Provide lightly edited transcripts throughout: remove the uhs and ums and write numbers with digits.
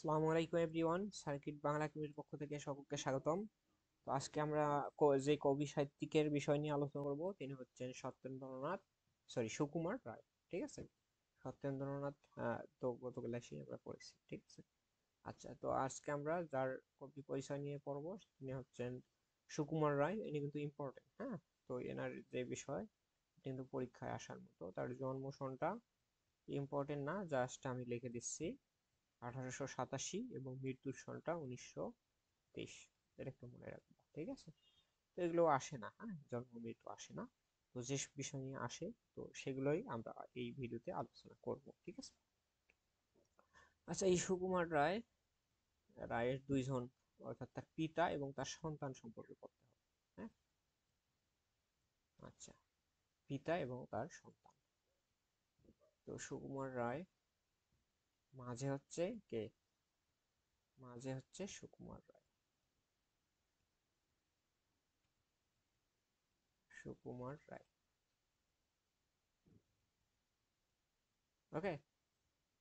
আসসালামু আলাইকুম everyone, circuit Bangla একাডেমির পক্ষ থেকে সকলকে স্বাগতম। তো আজকে আমরা যে কবি সাহিত্যিকের বিষয় নিয়ে আলোচনা করব তিনি হচ্ছেন সুকুমার রায়। ঠিক আছে, সত্যেন্দ্রনাথ তো গত ক্লাসে আমরা পড়েছি। ঠিক আছে, আচ্ছা, তো আজকে আমরা যার কবি পরিচয় নিয়ে পড়ব তিনি হচ্ছেন সুকুমার রায়। ইনি কিন্তু ইম্পর্টেন্ট, হ্যাঁ। তো এনার যে বিষয় কিন্তু পরীক্ষায় আসার মতো, তার জন্ম সনটা ইম্পর্টেন্ট না, জাস্ট আমি লিখে দিচ্ছি 1887 এবং মৃত্যুর সনটা 1923। এটা একটু মনে রাখবো, ঠিক আছে। তো এগুলো আসে না, হ্যাঁ, জন্ম মৃত্যু আসে না। তো যে বিষয় নিয়ে আসে, তো সেগুলোই আমরা এই ভিডিওতে আলোচনা করব, ঠিক আছে। আচ্ছা, এই সুকুমার রায়ের দুইজন, অর্থাৎ তার পিতা এবং তার সন্তান সম্পর্কে পড়তে হবে। হ্যাঁ, আচ্ছা, পিতা এবং তার সন্তান। তো সুকুমার রায় মাঝে হচ্ছে কে? মাঝে হচ্ছে সুকুমার রায়। সুকুমার রায়, ওকে।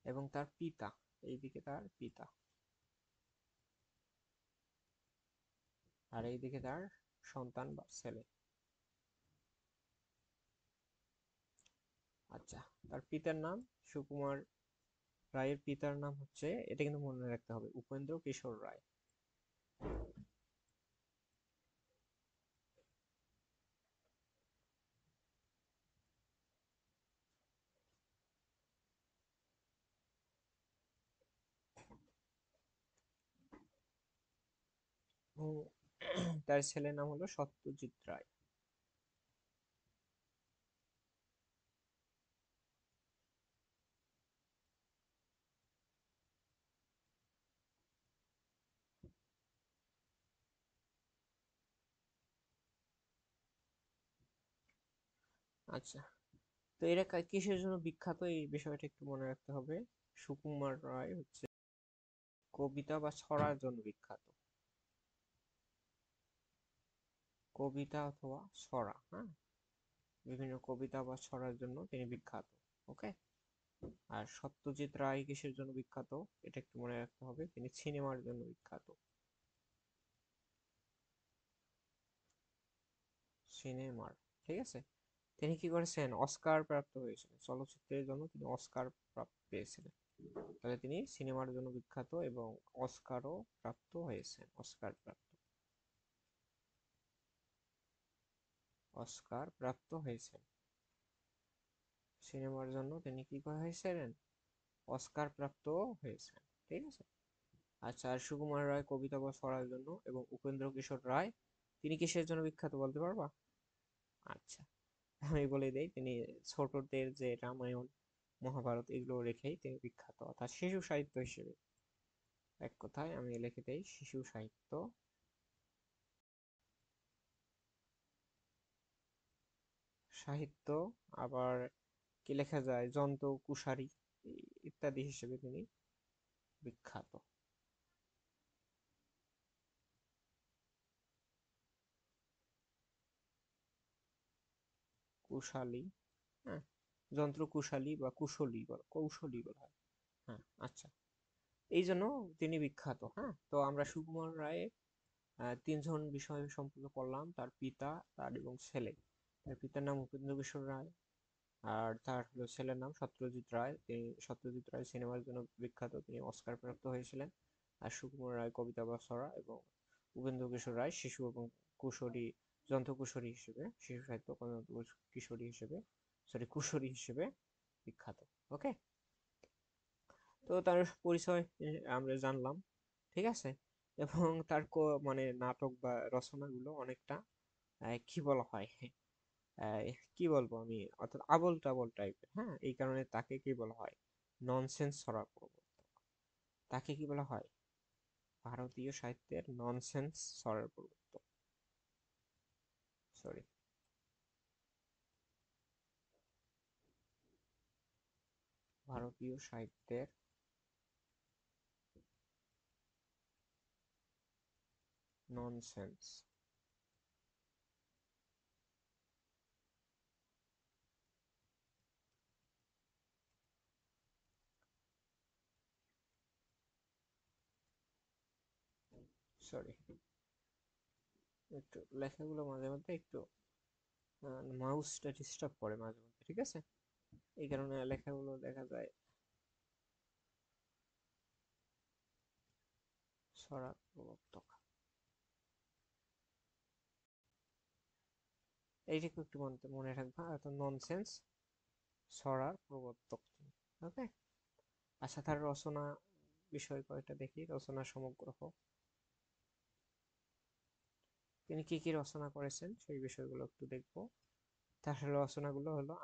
এবং তার পিতা, এইদিকে তার পিতা, আর এইদিকে তার সন্তান বা ছেলে। আচ্ছা, তার পিতার নাম সুকুমার রায়ের পিতার নাম হচ্ছে, এটা কিন্তু মনে রাখতে হবে, উপেন্দ্র কিশোর রায়। এবং তার ছেলের নাম হলো সত্যজিৎ রায়। আচ্ছা, তো এরা কিসের জন্য বিখ্যাত, এই বিষয়টা একটু মনে রাখতে হবে। সুকুমার রায় হচ্ছে কবিতা বা ছড়ার জন্য বিখ্যাত। কবিতা অথবা ছড়া, হ্যাঁ, বিভিন্ন কবিতা বা ছড়ার জন্য তিনি বিখ্যাত। ওকে। আর সত্যজিৎ রায় কিসের জন্য বিখ্যাত, এটা একটু মনে রাখতে হবে, তিনি সিনেমার জন্য বিখ্যাত। সিনেমার, ঠিক আছে। তিনি কি করেছেন? অস্কার প্রাপ্ত হয়েছিলেন, চলচ্চিত্রের জন্য তিনি অস্কার প্রাপ্ত পেয়েছিলেন। তাহলে তিনি সিনেমার জন্য বিখ্যাত এবং অস্কারও প্রাপ্ত হয়েছেন, অস্কার প্রাপ্ত, অস্কার প্রাপ্ত হয়েছেন। সিনেমার জন্য তিনি কি হয়েছিলেন? অস্কার প্রাপ্ত হয়েছেন, ঠিক আছে। আচ্ছা, আর সুকুমার রায় কবিতা বা ছড়ার জন্য, এবং উপেন্দ্র কিশোর রায় তিনি কিসের জন্য বিখ্যাত বলতে পারবা? আচ্ছা, আমি বলে দেই, তিনি ছোটদের যে রামায়ণ মহাভারত এগুলো রেখেই তিনি বিখ্যাত, অর্থাৎ শিশু সাহিত্য হিসেবে। এক কথায় আমি লিখে দেই শিশু সাহিত্য, সাহিত্য। আবার কি লেখা যায়, যন্ত্র কুশারী ইত্যাদি হিসেবে তিনি বিখ্যাত। কুশালী, হ্যাঁ, যন্ত্র কুশালী বা কুশলী বলা, কৌশলী বলা হয়। হ্যাঁ, আচ্ছা, এই জন্য তিনি বিখ্যাত। হ্যাঁ, তো আমরা সুকুমার রায়ের তিনজন বিষয় সম্পর্কে পড়লাম, তার পিতা, তার এবং ছেলে। তার পিতার নাম উপেন্দ্র কিশোর রায়, আর তার হলো ছেলের নাম সত্যজিৎ রায়। তিনি সত্যজিৎ রায় সিনেমার জন্য বিখ্যাত, তিনি অস্কার প্রাপ্ত হয়েছিলেন। আর সুকুমার রায় কবিতা বা ছড়া, এবং উপেন্দ্র কিশোর রায় শিশু এবং কুশলী, যন্ত্রকুশলী হিসেবে, শিশু সাহিত্য কিশোরী হিসেবে, কুশলী হিসেবে বিখ্যাত। ওকে। তো তার পরিচয় আমরা জানলাম, ঠিক আছে। এবং তার মানে নাটক বা রচনাগুলো অনেকটা কি বলা হয়, আহ, কি বলবো আমি, অর্থাৎ আবোল তাবোল টাইপের। হ্যাঁ, এই কারণে তাকে কি বলা হয়? ননসেন্স ছড়ার প্রবর্তক। তাকে কি বলা হয়? ভারতীয় সাহিত্যের ননসেন্স ছড়ার প্রবর্তক। সরি, ভারতীয় সাহিত্যের ননসেন্স। সরি, একটু লেখাগুলো মাঝে মধ্যে একটু মাউসটা ডিস্টার্ব করে মাঝে মধ্যে, ঠিক আছে, এই কারণে লেখাগুলো দেখা যায় সরার প্রবর্তক, এইটুকু একটু মনে রাখবা, এত ননসেন্স, সরার প্রবর্তক। ওকে, আচ্ছা তার রচনা বিষয় কয়টা দেখি, রচনা সমগ্র হোক, তিনি কি কি রচনা করেছেন সেই বিষয়গুলো একটু দেখবো। তার রচনাগুলো হলো